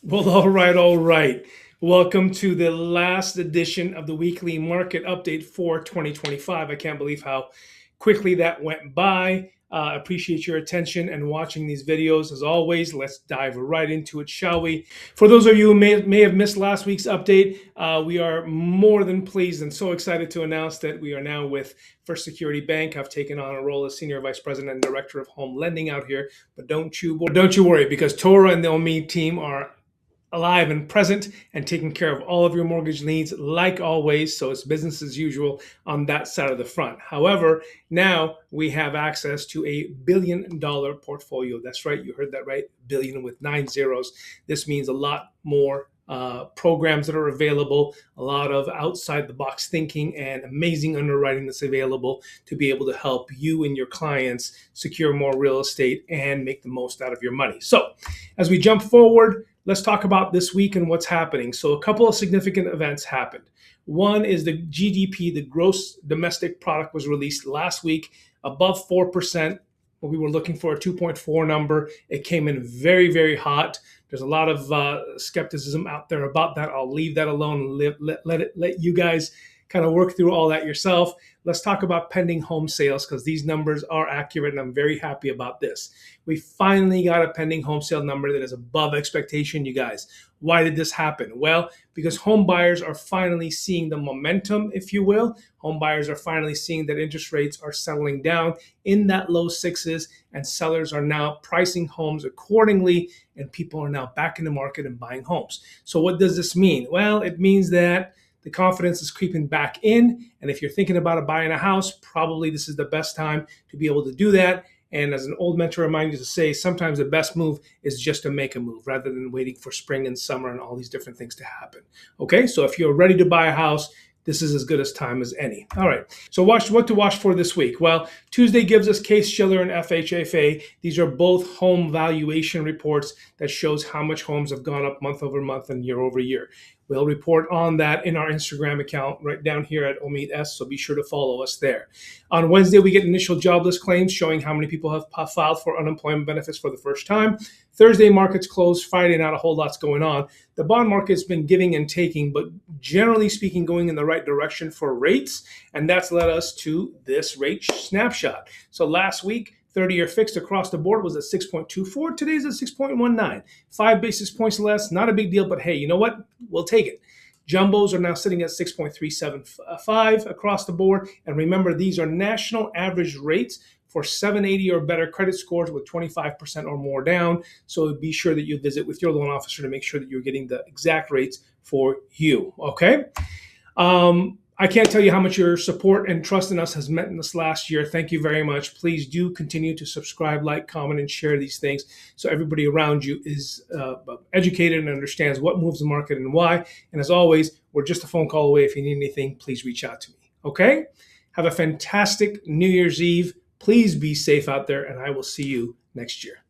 Well, all right. Welcome to the last edition of the weekly market update for 2025. I can't believe how quickly that went by. Appreciate your attention and watching these videos. As always, let's dive right into it, shall we? For those of you who may have missed last week's update, we are more than pleased and so excited to announce that we are now with First Security Bank. I've taken on a role as Senior Vice President and Director of Home Lending out here. But don't you worry, because Tora and the Omeed team are alive and present and taking care of all of your mortgage needs like always. So it's business as usual on that side of the front. However, now we have access to $1 billion portfolio. That's right. You heard that right. Billion with 9 zeros. This means a lot more programs that are available, a lot of outside the box thinking and amazing underwriting that's available to be able to help you and your clients secure more real estate and make the most out of your money. So as we jump forward, let's talk about this week and what's happening. So a couple of significant events happened. One is the GDP, the gross domestic product, was released last week above 4%. We were looking for a 2.4 number. It came in very, very hot. There's a lot of skepticism out there about that. I'll leave that alone and let you guys kind of work through all that yourself. Let's talk about pending home sales because these numbers are accurate and I'm very happy about this. We finally got a pending home sale number that is above expectation, you guys. Why did this happen? Well, because home buyers are finally seeing the momentum, if you will. Home buyers are finally seeing that interest rates are settling down in that low sixes and sellers are now pricing homes accordingly and people are now back in the market and buying homes. So what does this mean? Well, it means that the confidence is creeping back in. And if you're thinking about buying a house, probably this is the best time to be able to do that. And as an old mentor reminds you to say, sometimes the best move is just to make a move rather than waiting for spring and summer and all these different things to happen. Okay, so if you're ready to buy a house, this is as good a time as any. All right, so what to watch for this week? Well, Tuesday gives us Case-Shiller and FHFA. These are both home valuation reports that shows how much homes have gone up month over month and year over year. We'll report on that in our Instagram account right down here at Omeed S, so be sure to follow us there. On Wednesday, we get initial jobless claims showing how many people have filed for unemployment benefits for the first time. Thursday, markets closed. Friday, not a whole lot's going on. The bond market's been giving and taking, but generally speaking, going in the right direction for rates, and that's led us to this rate snapshot. So last week, 30-year fixed across the board was at 6.24. Today's at 6.19. 5 basis points less, not a big deal, but hey, you know what? We'll take it. Jumbos are now sitting at 6.375 across the board. And remember, these are national average rates for 780 or better credit scores with 25% or more down. So be sure that you visit with your loan officer to make sure that you're getting the exact rates for you, okay? I can't tell you how much your support and trust in us has meant in this last year. Thank you very much. Please do continue to subscribe, like, comment, and share these things so everybody around you is educated and understands what moves the market and why. And as always, we're just a phone call away. If you need anything, please reach out to me. Okay? Have a fantastic New Year's Eve. Please be safe out there, and I will see you next year.